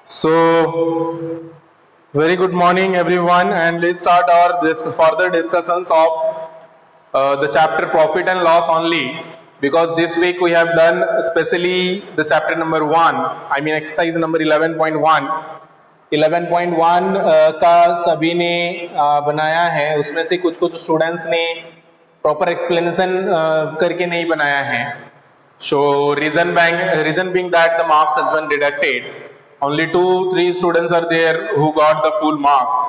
So, very good morning, everyone, and let's start our further discussions of the chapter profit and loss only. Because this week we have done especially the chapter number 1, I mean exercise number 11.1. 11.1 का सभी ने बनाया है, उसमें से कुछ कुछ students ने प्रॉपर एक्सप्लेनेशन करके नहीं बनाया है. So reason being that the marks has been deducted. Only 2-3 students are there who got the full marks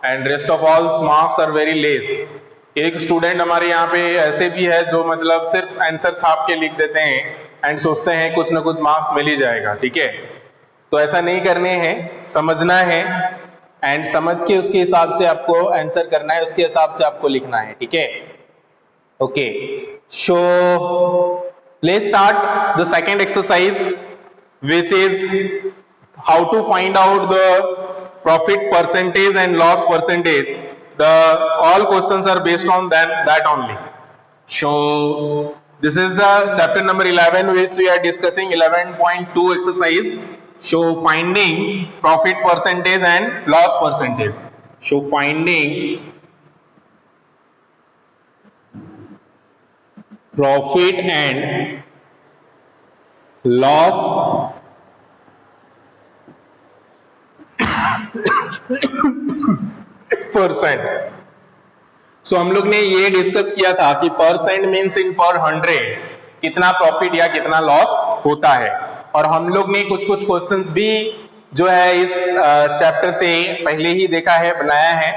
and rest of all marks are very less. एक स्टूडेंट हमारे यहाँ पे ऐसे भी है जो मतलब सिर्फ आंसर छाप के लिख देते हैं एंड सोचते हैं कुछ ना कुछ मार्क्स मिल ही जाएगा. ठीक है, तो ऐसा नहीं करने हैं, समझना है एंड समझ के उसके हिसाब से आपको आंसर करना है, उसके हिसाब से आपको लिखना है. ठीक है, okay. So let's start the second exercise, which is how to find out the profit percentage and loss percentage. All questions are based on that only. So this is the chapter number 11 which we are discussing, 11.2 exercise. So finding profit percentage and loss percentage. So finding profit and loss percent. So हम लोग ने ये discuss किया था कि percent means in पर 100 कितना profit या कितना लॉस होता है, और हम लोग ने कुछ कुछ क्वेश्चंस भी जो है इस चैप्टर से पहले ही देखा है, बनाया है.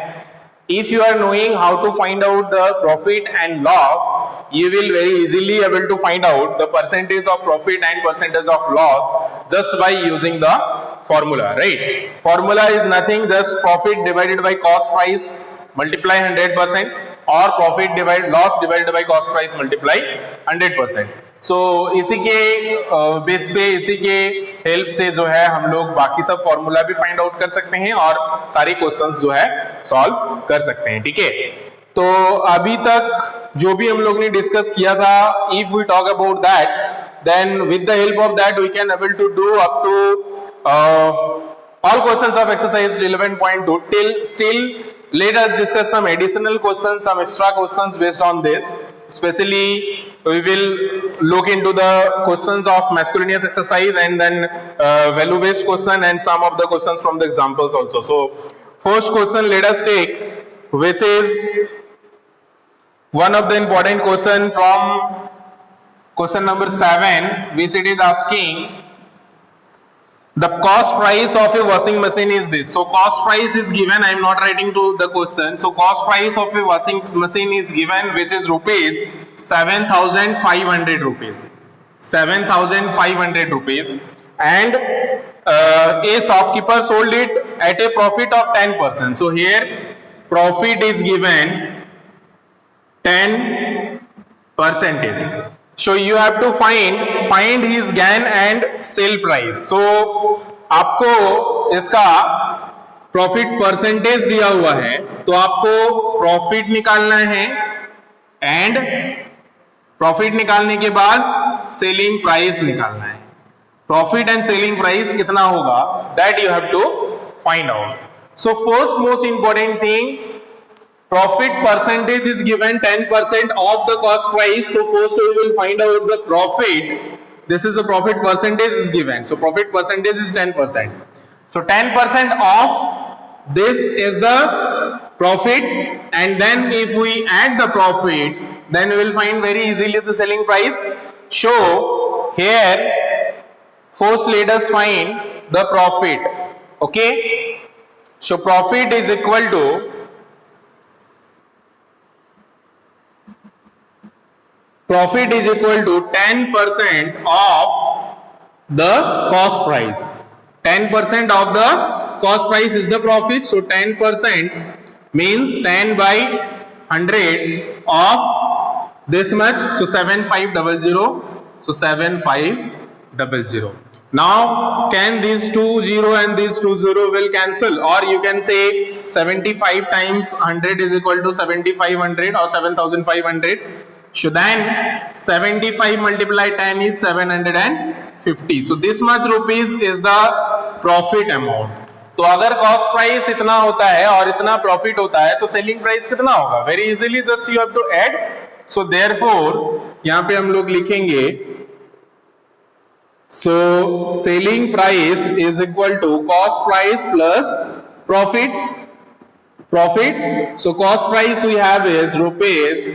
If you are knowing how to find out the profit and loss, you will very easily able to find out the percentage of profit and percentage of loss just by using the formula, right? Formula is nothing, just profit divided by cost price multiply 100%, or profit loss divided by cost price multiply 100%. सो इसी के base पे, इसी के help से जो है हम लोग बाकी सब फॉर्मूला भी फाइंड आउट कर सकते हैं और सारी क्वेश्चंस जो है सॉल्व कर सकते हैं. ठीक है, तो अभी तक जो भी हम लोग ने डिस्कस किया था, if we talk about that, then with the help of that we can able to do up to all questions of exercise 11.2 till still. Let us discuss some additional questions, some extra questions based on this. Especially we will look into the questions of miscellaneous exercise and then value based question and some of the questions from the examples also. So first question let us take, which is one of the important question from question number 7, which it is asking the cost price of a washing machine is this. So cost price is given, I am not writing to the question. So cost price of a washing machine is given, which is rupees 7,500 rupees. 7,500 rupees, and a shopkeeper sold it at a profit of 10%. So here profit is given 10%. So you have to find his gain and sell price. So आपको इसका profit percentage दिया हुआ है, तो आपको profit निकालना है and profit निकालने के बाद सेलिंग प्राइस निकालना है. प्रॉफिट एंड सेलिंग प्राइस कितना होगा, that you have to find out. So first most important thing, profit percentage is given 10% of the cost price. So first we will find out the profit. This is the profit percentage is given. So profit percentage is 10%. So 10% of this is the profit, and then if we add the profit, then we will find very easily the selling price. So here first let us find the profit. Okay, so profit is equal to profit is equal to 10% of the cost price. 10% of the cost price is the profit. So 10% means 10 by 100 of this much. So 7500. So 7500. Now can these 20 and these 20 will cancel, or you can say 75 times 100 is equal to 7500 or 7500. So then 75 multiply 10 is 750. So this much rupees is the profit amount. तो अगर cost price इतना होता है और इतना profit होता है तो सेलिंग प्राइस कितना होगा? Very easily just you have to add. So therefore यहां पे हम लोग लिखेंगे so selling price is equal to cost price plus profit. So cost price we have is rupees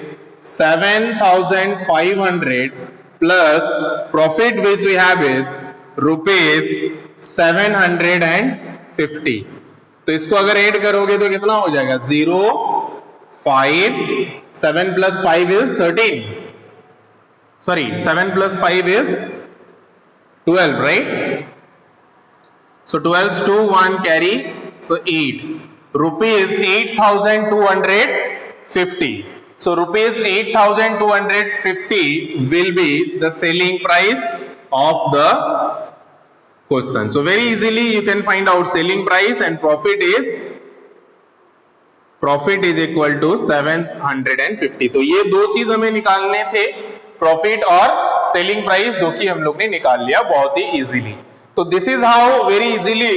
7,500 plus profit which we have is rupees 750। तो इसको अगर add करोगे तो कितना हो जाएगा? 0 5 7 plus 5 is 13, sorry 7 plus 5 is 12, right? So 12 to 1 carry, so 8 rupees 8,250। so rupees 8,250 will be the selling price of the question। so very easily you can find out selling price and profit is equal to 750। तो ये दो चीज हमें निकालने थे, profit और selling price, जो कि हम लोग ने निकाल लिया बहुत ही इजीली। तो this is how very easily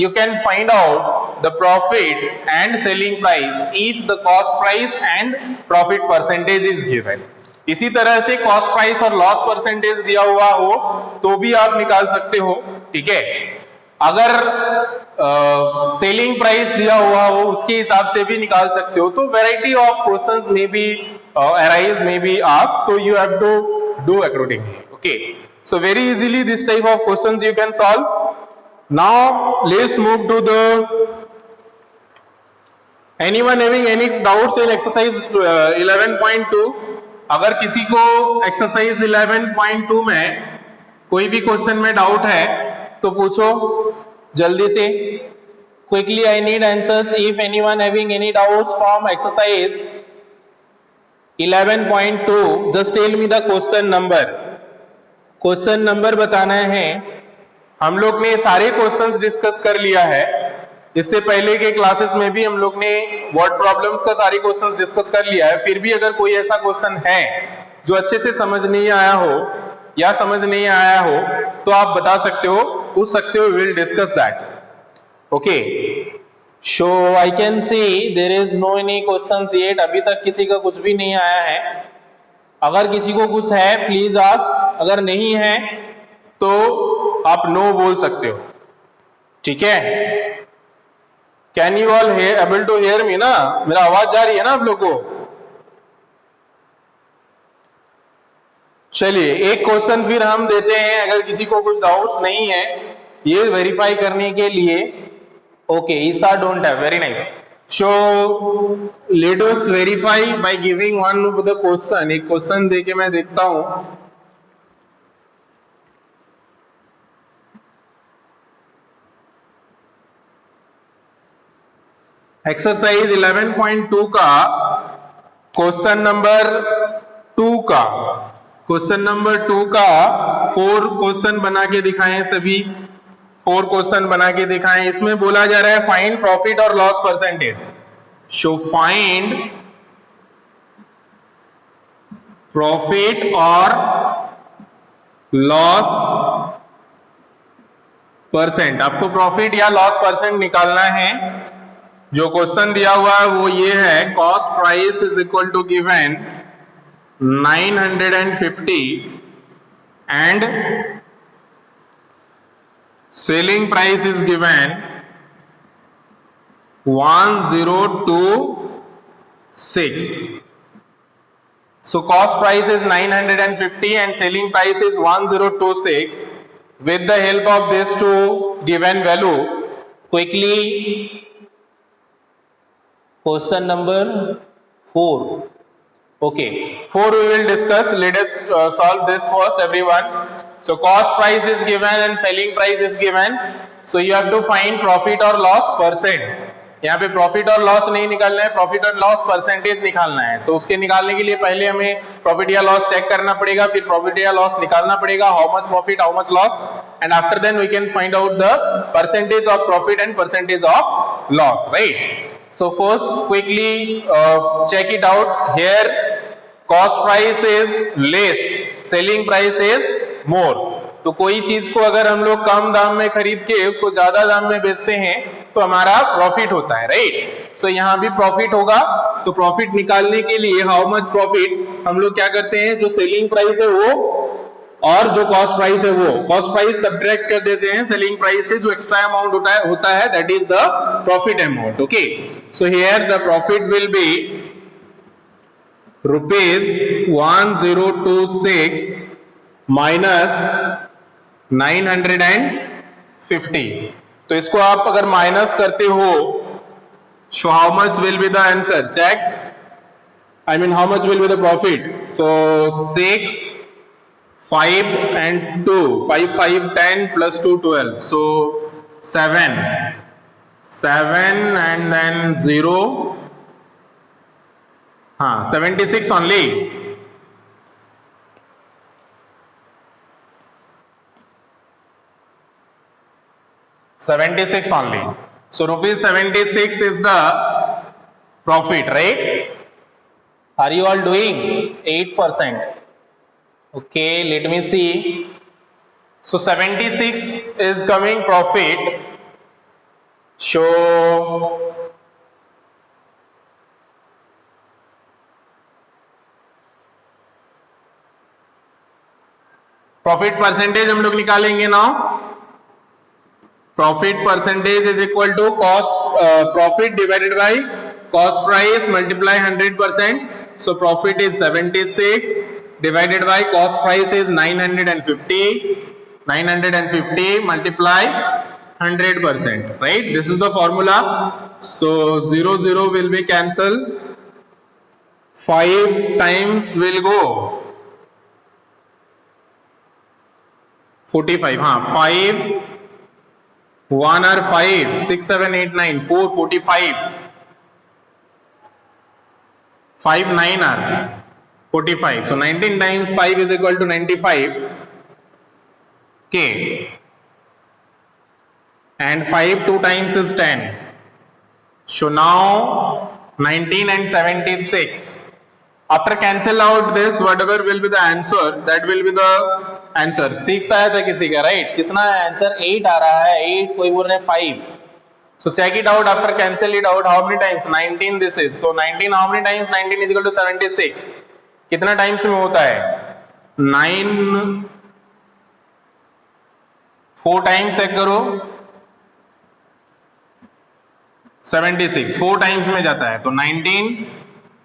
you can find out the profit and selling price if the cost price and profit percentage is given। इसी तरह से कॉस्ट प्राइस और लॉस परसेंटेज दिया हुआ हो तो भी आप निकाल सकते हो, ठीक है। अगर सेलिंग प्राइस दिया हुआ हो उसके हिसाब से भी निकाल सकते हो। तो variety of questions may be arise, may be asked, so you have to do accordingly, okay। so very easily this type of questions you can solve। Now let's move to the anyone having any doubts in exercise 11.2। अगर किसी को exercise 11.2 में कोई भी question में doubt है तो पूछो जल्दी से। Quickly I need answers if anyone having any doubts from exercise 11.2 just tell me the question number। Question number बताना है। हम लोग ने सारे क्वेश्चंस डिस्कस कर लिया है, इससे पहले के क्लासेस में भी हम लोग ने वर्ड प्रॉब्लम्स का सारे क्वेश्चंस डिस्कस कर लिया है। फिर भी अगर कोई ऐसा क्वेश्चन है जो अच्छे से समझ नहीं आया हो या समझ नहीं आया हो तो आप बता सकते हो, पूछ सकते हो, will discuss that, okay. So I can see there is no any questions yet. अभी तक किसी का कुछ भी नहीं आया है। अगर किसी को कुछ है प्लीज आस्क, अगर नहीं है तो आप नो बोल सकते हो, ठीक है। Can you all able to hear me ना? मेरा आवाज जा रही है ना आप लोग को? चलिए एक क्वेश्चन फिर हम देते हैं, अगर किसी को कुछ डाउट्स नहीं है ये वेरीफाई करने के लिए। Okay, Isa don't have, very nice. So let us verify by giving one of the question. एक क्वेश्चन देके मैं देखता हूं। एक्सरसाइज 11.2 का क्वेश्चन नंबर 2 का 4 क्वेश्चन बना के दिखाएं, सभी 4 क्वेश्चन बना के दिखाएं। इसमें बोला जा रहा है फाइंड प्रॉफिट और loss percentage. So find profit और लॉस परसेंट। आपको प्रॉफिट या लॉस परसेंट निकालना है। जो क्वेश्चन दिया हुआ है वो ये है, cost price is equal to given 950 and selling price is given 1026। so cost price is 950 and selling price is 1026। with the help of this two given value, quickly question number 4, okay, 4 we will discuss। let us solve this first everyone। so cost price is given and selling price is given, so you have to find profit or loss percent। यहाँ पे profit और loss नहीं निकालना है, profit और loss percentage निकालना है। तो उसके निकालने के लिए पहले हमें प्रॉफिट या लॉस चेक करना पड़ेगा, फिर प्रॉफिट या लॉस निकालना पड़ेगा, how much profit how much loss, and after then we can find out the percentage of profit and percentage of loss, right. So first quickly check it out here। cost price is less, selling price is more। तो कोई चीज को अगर हम लोग कम दाम में खरीद के उसको ज्यादा दाम में बेचते हैं तो हमारा प्रॉफिट होता है, राइट। सो यहाँ भी प्रॉफिट होगा। तो प्रॉफिट निकालने के लिए हाउ मच प्रॉफिट हम लोग क्या करते हैं, जो सेलिंग प्राइस है वो और जो कॉस्ट प्राइस है वो, कॉस्ट प्राइस सब्ट्रैक्ट कर देते हैं सेलिंग प्राइस से, जो एक्स्ट्रा अमाउंट होता है that is the profit amount. Okay, so here the profit will be ₹1026 minus 950। तो इसको आप अगर माइनस करते हो, so how much will be the answer, check, I mean how much will be the profit? So 6, 5 and 2, 5, 5, 10 plus 2, 12. So 7 and then 0. 76 only. ₹76 only. So ₹76 is the profit, right? Are you all doing 8%? Okay, let me see. So 76 is coming profit. Show profit percentage हम लोग निकालेंगे ना। Profit percentage is equal to cost profit divided by cost price multiply 100%. So profit is 76 divided by cost price is 950. 950 multiply 100%, right? This is the formula. So 0 will be cancelled. 5 times will go 45. 5 1 are 5 6 7 8 9 4 45. 5 9 are 45. So 19 times 5 is equal to 95. Okay. And 5 2 times is 10. So now 19 and 76. After cancel out this, whatever will be the answer, that will be the answer. 6 आया था किसी का, right? कितना answer 8 आ रहा है, 8 कोई बोल रहे 5. So check it out after cancel it out. How many times? 19 this is. So 19 how many times? 19 is equal to 76. कितना टाइम्स में होता है? 9 4 टाइम्स चेक करो. 76 4 टाइम्स में जाता है. तो 19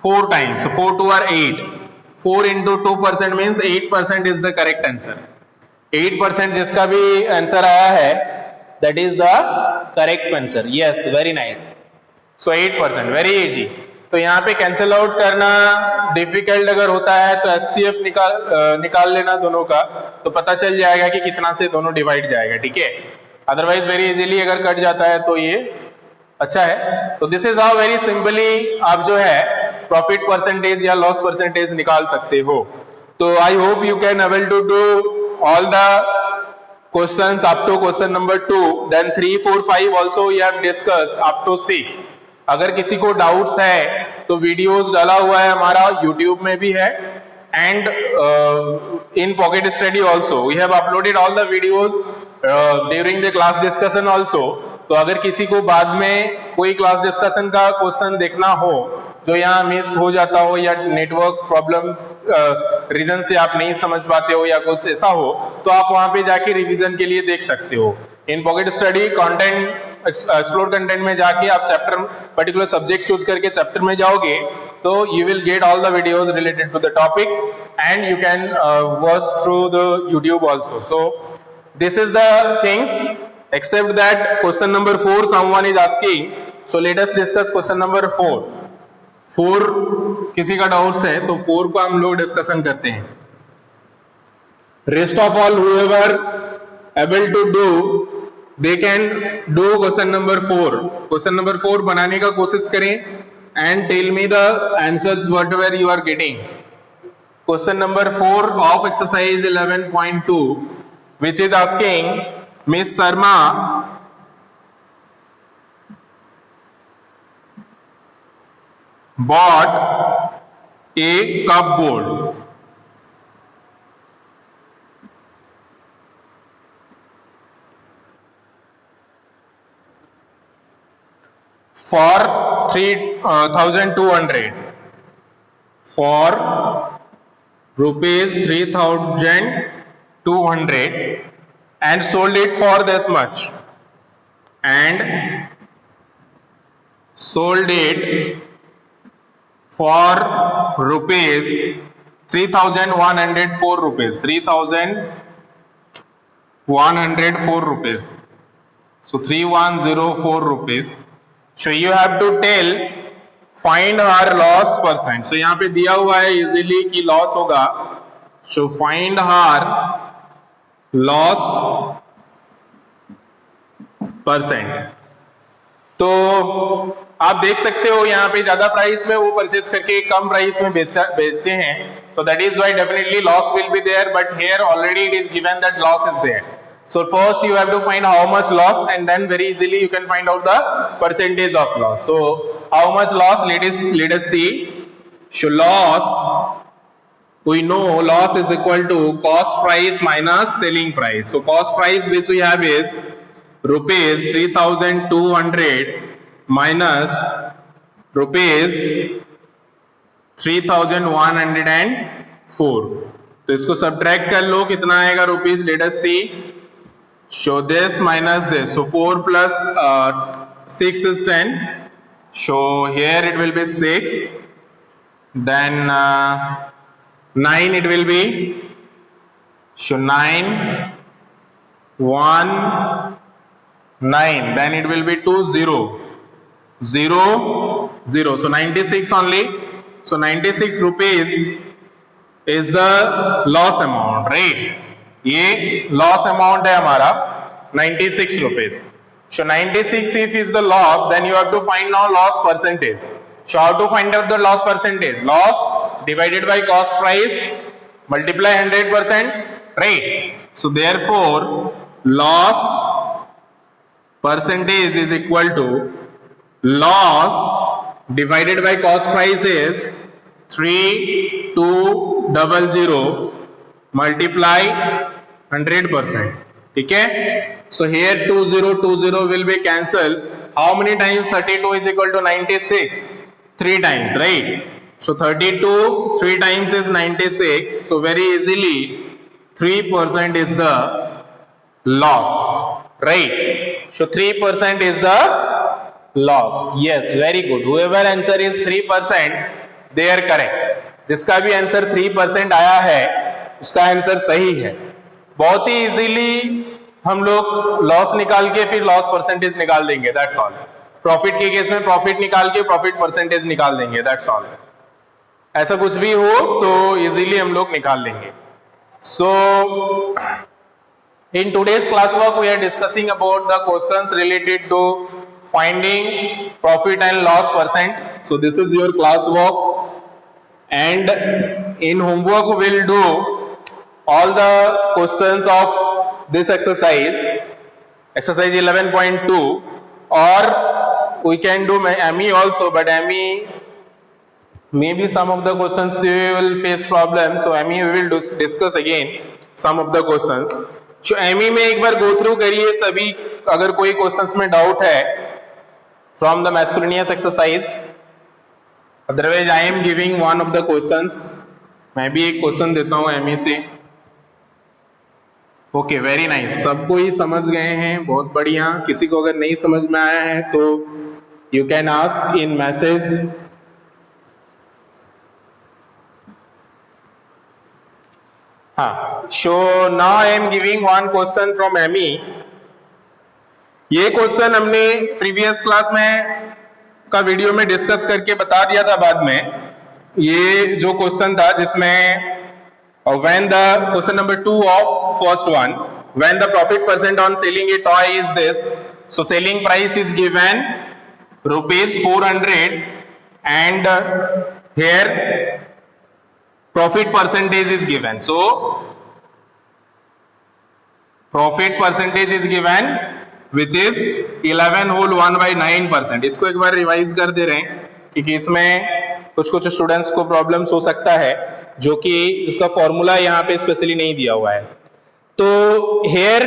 4 times. So 4 2 are 8. 4 into 2% means 8% is the correct answer. 8% जिसका भी आंसर आया है that is the correct answer. Yes, very nice. So 8%, very easy. तो यहाँ पे कैंसिल आउट करना डिफिकल्ट अगर होता है तो HCF निकाल लेना दोनों का, तो पता चल जाएगा कि कितना से दोनों डिवाइड जाएगा, ठीक है. अदरवाइज वेरी इजीली अगर कट जाता है तो ये अच्छा है. तो this is how very simply आप जो है प्रॉफिट परसेंटेज या लॉस परसेंटेज निकाल सकते हो. तो I hope you can able to do all the questions up to question number 2, then 3 4 5 also we have discussed up to 6. अगर किसी को डाउट्स है तो वीडियोस डाला हुआ है हमारा YouTube में भी है, and in Pocket Study also we have uploaded all the videos during the class discussion also. तो अगर किसी को बाद में कोई क्लास डिस्कशन का क्वेश्चन देखना हो जो यहाँ मिस हो जाता हो या नेटवर्क प्रॉब्लम रीजन से आप नहीं समझ पाते हो या कुछ ऐसा हो, तो आप वहां पे जाके रिवीजन के लिए देख सकते हो. In Pocket Study content explore content में जाके आप चैप्टर पर्टिकुलर सब्जेक्ट चूज करके चैप्टर में जाओगे तो you will get all the videos related to the topic and you can watch through the YouTube also. So this is the things except that question number 4 someone is asking. So let us discuss question number 4. 4 किसी का doubts है तो 4 को हम लोग discussion करते हैं. Rest of all whoever able to do they can do question number 4. Question number 4 बनाने का कोशिश करें and tell me the answers whatever you are getting. Question number 4 of exercise 11.2 which is asking Miss Sharma bought a cupboard for 3,200 for rupees 3,200 and sold it for this much and sold it for rupees 3,104 rupees 3,104 rupees. So 3,104 rupees. So you have to tell find her loss percent. So यहाँ पे दिया हुआ है easily कि loss होगा. So find her loss percent. तो आप देख सकते हो यहाँ पे ज्यादा प्राइस में वो परचेज करके कम प्राइस में बेचे हैं. So that is why definitely loss will be there, but here already it is given that loss is there. So first you have to find how much loss and then very easily you can find out the percentage of loss. So how much loss? Let us see. So loss, we know loss is equal to cost price minus selling price. So cost price which we have is rupees 3,200 minus rupees 3,104. तो इसको subtract कर लो, कितना आएगा rupees. Let us see. So this minus this. So 4 plus 6 is 10. So here it will be 6. Then 9 it will be. So 9, 1, 9. Then it will be 2, 0. 0, 0. So 96 only. So 96 rupees is the loss amount, right? ये loss amount है हमारा 96 rupees. So 96 if is the loss, then you have to find now loss percentage. So how to find out the loss percentage? Loss divided by cost price multiply 100%, right? So therefore loss percentage is equal to loss divided by cost price is 3,200 multiply 100%. ठीक है. So here 2020 will be cancelled. How many times 32 is equal to 96? 3 times, right? So 32 3 times is 96. So very easily 3% is the loss, right? So 3% is the loss. Yes, very good. Whoever answer is 3%, they are correct. जिसका भी answer 3% आया है उसका answer सही है. बहुत ही easily हम लोग लॉस निकाल के फिर लॉस परसेंटेज निकाल देंगे. That's all. प्रॉफिट के केस में प्रॉफिट निकाल के प्रॉफिट परसेंटेज निकाल देंगे. That's all. ऐसा कुछ भी हो तो इजीली हम लोग निकाल लेंगे. So in today's class work we are discussing about the questions related to finding profit and loss percent. So this is your class work and in homework we will do all the questions of this exercise 11.2, or we can do ME also, but ME maybe some of the questions you will face problem, so ME we will discuss again some of the questions. So ME में एक बार go through करिए सभी, अगर कोई questions में doubt है from the miscellaneous exercise. Otherwise I am giving one of the questions. मैं भी एक क्वेश्चन देता हूँ ME से. Okay, very nice. सबको ही समझ गए हैं, बहुत बढ़िया. किसी को अगर नहीं समझ में आया है तो you can ask in message. हाँ, so now I am giving one question from ME. ये क्वेश्चन हमने प्रीवियस क्लास में का वीडियो में डिस्कस करके बता दिया था बाद में. ये जो क्वेश्चन था जिसमें when the question number 2 of first one, when the profit percent on selling a toy is this, so selling price is given rupees 400 and here profit percentage is given. So profit percentage is given which is 11 whole 1/9%. इसको एक बार revise कर दे रहे हैं क्योंकि इसमें कुछ students को problems हो सकता है जो कि जिसका फॉर्मूला यहाँ पे स्पेशली नहीं दिया हुआ है. तो here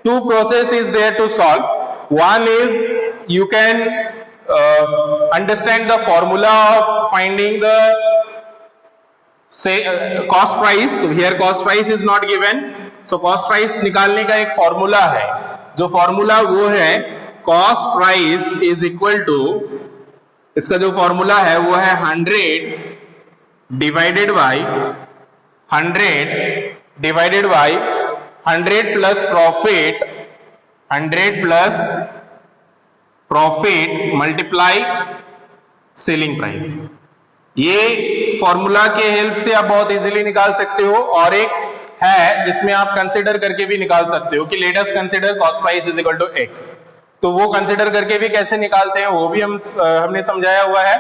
two process is there to solve. One is you can understand the formula of finding the cost price. So here cost price is not given. So cost price निकालने का एक फॉर्मूला है, जो फॉर्मूला वो है cost price is equal to, इसका जो formula है वो है 100 divided by 100 plus profit multiply selling price. ये फॉर्मूला के हेल्प से आप बहुत इजीली निकाल सकते हो, और एक है जिसमें आप कंसिडर करके भी निकाल सकते हो कि let us consider cost price is equal to X. तो वो कंसिडर करके भी कैसे निकालते हैं वो भी हमने समझाया हुआ है,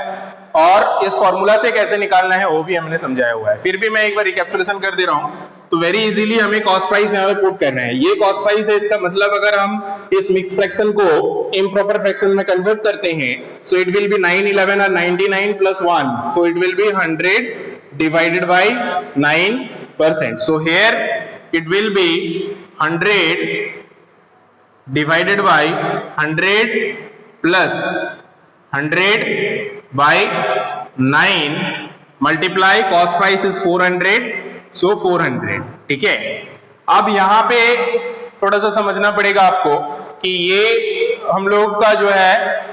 और इस फॉर्मूला से कैसे निकालना है वो भी हमने समझाया हुआ है। फिर भी मैं एक बार रिकैप्चुलेशन कर दे रहा हूं। तो वेरी इजीली हमें कॉस्ट प्राइस यहाँ पे पुट करना है। ये कॉस्ट प्राइस है, इसका मतलब अगर हम इस मिक्स फ्रैक्शन को इम्प्रॉपर फ्रैक्शन में कन्वर्ट करते हैं, सो इट विल बी 9, 11 और 99 plus 1, so it will be 100 divided by 9%. So here it will be 100 divided by 100 plus 100 by 9 multiply cost price is 400, so 400. ठीक है, अब यहां पे थोड़ा सा समझना पड़ेगा आपको कि ये हम लोग का जो है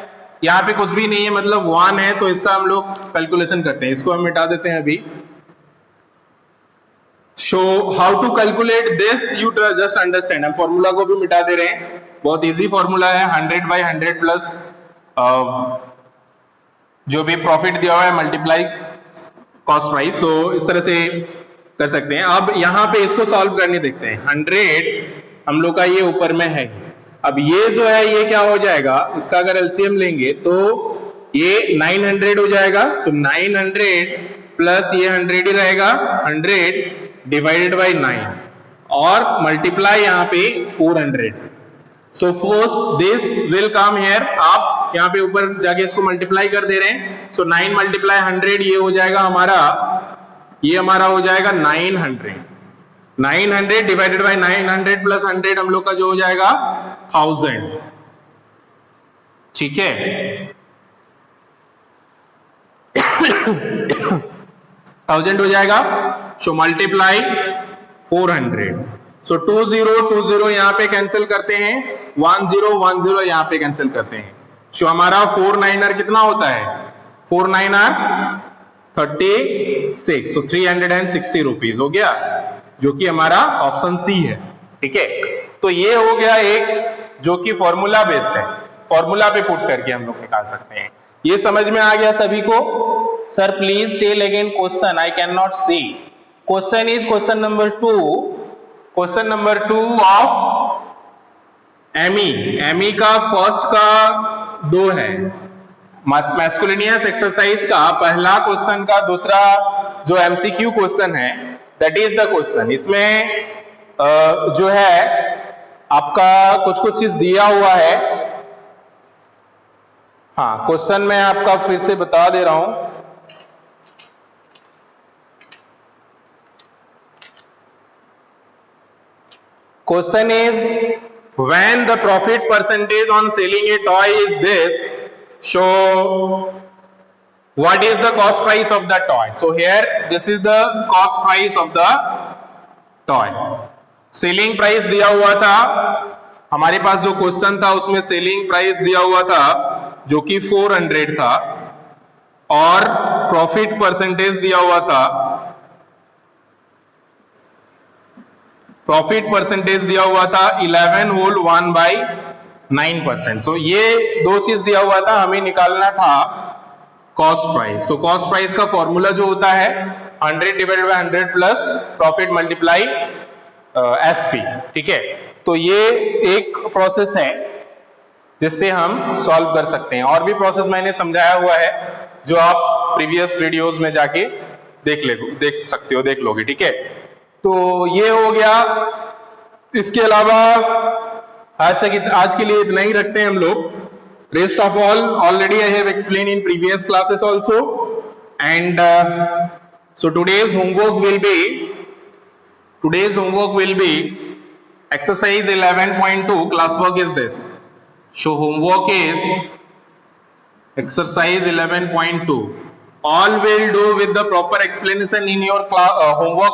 यहाँ पे कुछ भी नहीं है, मतलब 1 है, तो इसका हम लोग कैलकुलेशन करते हैं। इसको हम मिटा देते हैं अभी। So how to calculate this you just understand। हम फॉर्मूला को भी मिटा दे रहे हैं, बहुत इजी फॉर्मूला है। 100 by 100 प्लस जो भी प्रॉफिट दिया हुआ है मल्टीप्लाई कॉस्ट प्राइस। सो इस तरह से कर सकते हैं। अब यहाँ पे इसको सॉल्व करने देखते हैं। 100 हम लोग का ये ऊपर में है, अब ये जो है ये क्या हो जाएगा, इसका अगर एलसीएम लेंगे तो ये 900 हो जाएगा। सो 900 प्लस ये 100 ही रहेगा, 100 डिवाइडेड बाय 9 और मल्टीप्लाई यहाँ पे 400। So first this will come here, आप यहाँ पे ऊपर जाके इसको मल्टीप्लाई कर दे रहे हैं। सो 9 मल्टीप्लाई 100 ये हो जाएगा हमारा, ये हमारा हो जाएगा 900। 900 डिवाइडेड बाय 900 प्लस 100 हम लोग का जो हो जाएगा 1000। ठीक है, 1000 हो जाएगा। So multiply 400। सो 20 यहां पे कैंसिल करते हैं, 10 यहां पे कैंसिल करते हैं। सो हमारा 4 9 कितना होता है, 4 9 36। सो 360 रुपीज हो गया, जो कि हमारा ऑप्शन सी है। ठीक है, तो ये हो गया एक जो कि फॉर्मूला बेस्ड है, फॉर्मूला पे पुट करके हम लोग निकाल सकते हैं। ये समझ में आ गया सभी को? Sir please tell again question, I can not see. Question is question number 2, question number 2 of एमी का फर्स्ट का 2 है, मैस्कुलिनियस एक्सरसाइज का पहला क्वेश्चन का दूसरा जो एमसीक्यू क्वेश्चन है, दैट इज द क्वेश्चन। इसमें जो है आपका कुछ चीज दिया हुआ है। हाँ, क्वेश्चन मैं आपका फिर से बता दे रहा हूं। Question is, when the profit percentage on selling a toy is this, so what is the cost price of the toy? So here this is the cost price of the toy. Selling price दिया हुआ था हमारे पास, जो question था उसमें selling price दिया हुआ था जो कि 400 था, और प्रॉफिट परसेंटेज दिया हुआ था, प्रॉफिट परसेंटेज दिया हुआ था 11 होल 1/9%। सो ये दो चीज दिया हुआ था, हमें निकालना था cost price. So cost price का फॉर्मूला जो होता है 100 divided by 100 plus profit multiply SP. ठीक है, तो ये एक प्रोसेस है जिससे हम सॉल्व कर सकते हैं। और भी प्रोसेस मैंने समझाया हुआ है जो आप प्रीवियस वीडियोस में जाके देख सकते हो, देख लोगे। ठीक है, तो ये हो गया। इसके अलावा आज के लिए इतना ही रखते हैं हम लोग। Rest of all already I have explain in previous classes also, and so today's homework will be exercise 11.2 class work is this. So homework is exercise 11.2. All will do with the proper explanation in your homework.